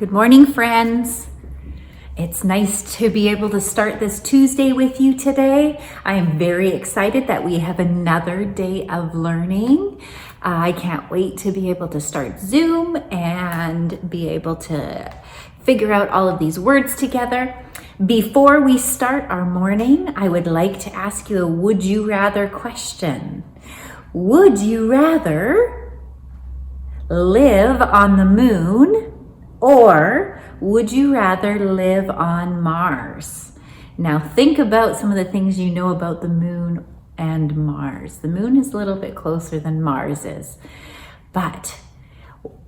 Good morning, friends. It's nice to be able to start this Tuesday with you today. I am very excited that we have another day of learning. I can't wait to be able to start Zoom and be able to figure out all of these words together. Before we start our morning, I would like to ask you a would you rather question. Would you rather live on the moon, or would you rather live on Mars? Now think about some of the things you know about the moon and Mars. The moon is a little bit closer than Mars is. But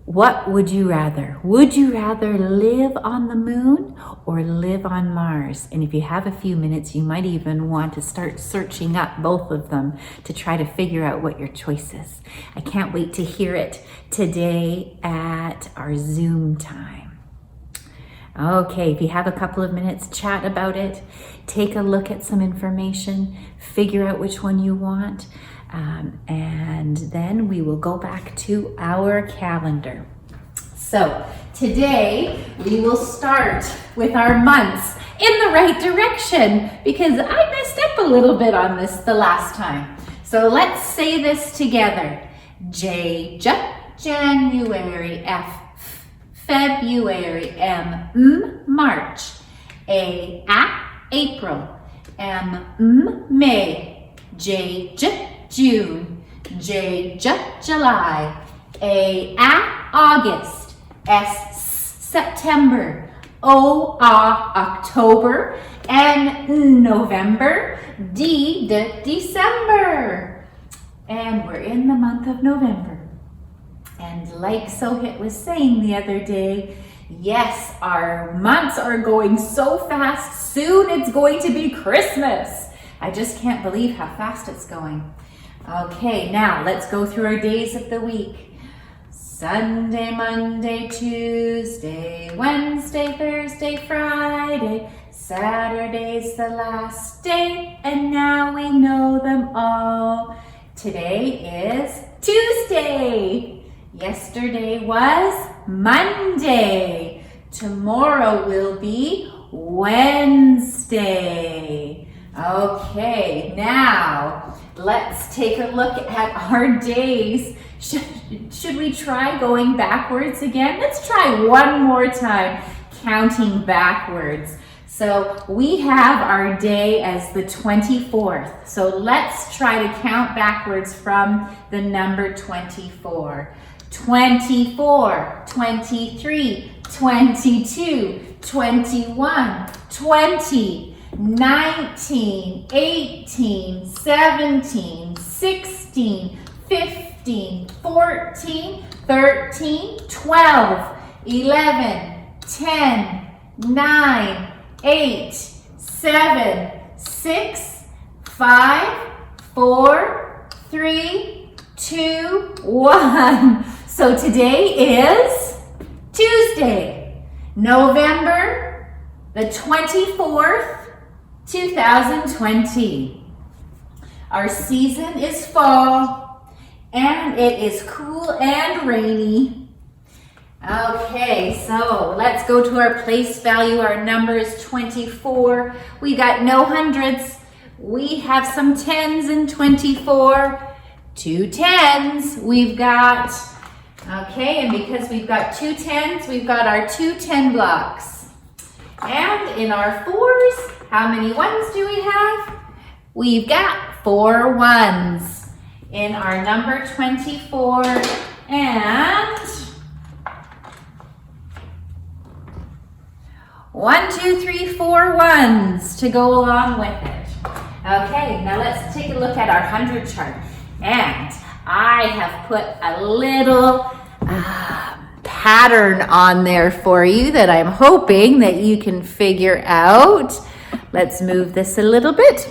what would you rather? Would you rather live on the moon or live on Mars? And if you have a few minutes, you might even want to start searching up both of them to try to figure out what your choice is. I can't wait to hear it today at our Zoom time. Okay, if you have a couple of minutes, chat about it, take a look at some information, figure out which one you want, and then we will go back to our calendar. So today we will start with our months in the right direction because I messed up a little bit on this the last time. So let's say this together. January, February, March, April, May, June, July, August, September, October, and November, December. And we're in the month of November. And like Sohit was saying the other day, yes, our months are going so fast. Soon it's going to be Christmas. I just can't believe how fast it's going. Okay, now let's go through our days of the week. Sunday, Monday, Tuesday, Wednesday, Thursday, Friday, Saturday's the last day, and now we know them all. Today is Tuesday. Yesterday was Monday. Tomorrow will be Wednesday. Okay, now let's take a look at our days. Should we try going backwards again? Let's try one more time, counting backwards. So we have our day as the 24th. So let's try to count backwards from the number 24. 24, 23, 22, 21, 20, 19, 18, 17, 16, 15, 14, 13, 12, 11, 10, 9, 8, 7, 6, 5, 4, 3, 2, 1. So today is Tuesday, November the 24th, 2020. Our season is fall and it is cool and rainy. Okay, so let's go to our place value. Our number is 24. We got no hundreds. We have some tens in 24. 2 tens we've got. Okay, and because we've got 2 tens, we've got our 2 10 blocks. And in our fours, how many ones do we have? We've got 4 ones in our number 24, and 1, 2, 3, 4 ones to go along with it. Okay, now let's take a look at our 100 chart. And I have put a little pattern on there for you that I'm hoping that you can figure out. Let's move this a little bit.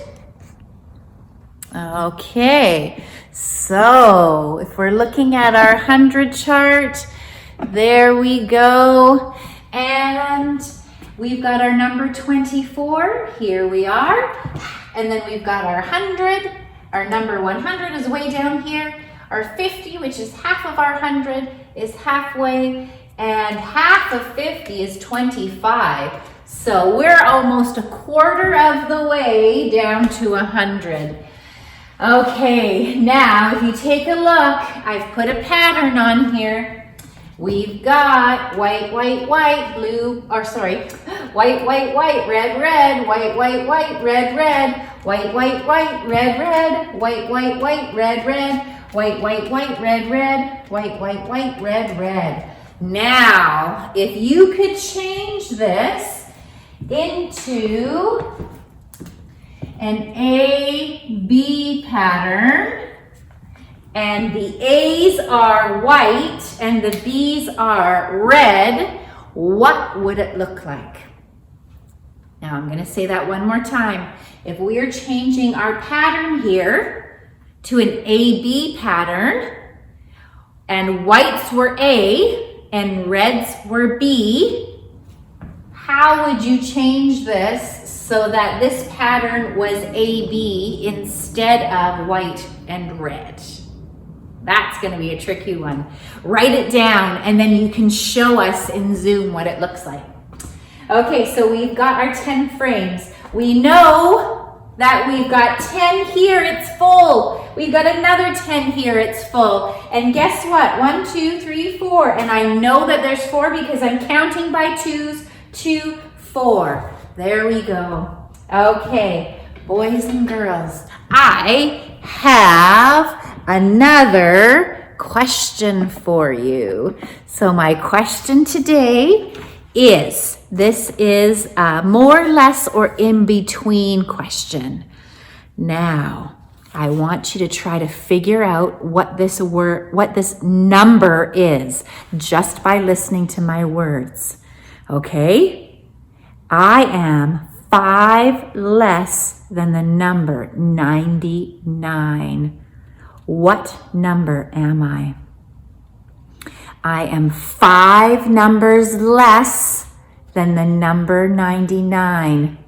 Okay, so if we're looking at our 100 chart, there we go. And we've got our number 24, here we are. And then we've got our 100. Our number 100 is way down here. Our 50, which is half of our 100, is halfway. and half of 50 is 25. So we're almost a quarter of the way down to 100. Okay, now if you take a look, I've put a pattern on here. We've got white, white, white, blue, or sorry, white, white, white, red, red, white, white, white, red, red, white, white, white, red, red, white, white, white, red, red, white, white, white, red, red, white, white, white, red, red. Now, if you could change this into an A-B pattern, and the A's are white and the B's are red, what would it look like? Now I'm going to say that one more time. If we are changing our pattern here to an A-B pattern, and whites were A and reds were B, how would you change this so that this pattern was A-B instead of white and red? That's going to be a tricky one. Write it down and then you can show us in Zoom what it looks like. Okay, so we've got our 10 frames. We know that we've got 10 here, it's full. We've got another 10 here, it's full. And guess what? 1, 2, 3, 4. And I know that there's 4 because I'm counting by twos. 2, 4. There we go. Okay, boys and girls, I have another question for you. So my question today is, this is a more or less or in between question. Now, I want you to try to figure out what this number is just by listening to my words. Okay? I am 5 less than the number 99. What number am I? I am 5 numbers less than the number 99.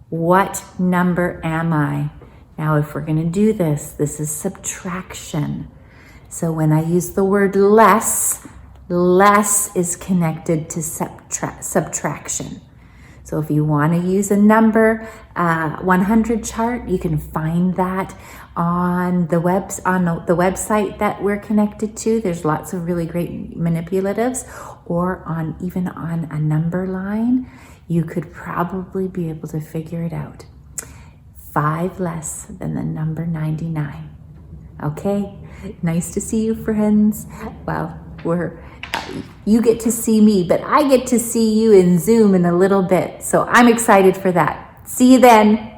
What number am I? Now, if we're going to do this, this is subtraction. So when I use the word less, less is connected to subtraction. So if you want to use a number 100 chart, you can find that on the website that we're connected to. There's lots of really great manipulatives, or even on a number line, you could probably be able to figure it out. 5 less than the number 99. Okay, nice to see you, friends. Well, you get to see me, but I get to see you in Zoom in a little bit. So I'm excited for that. See you then.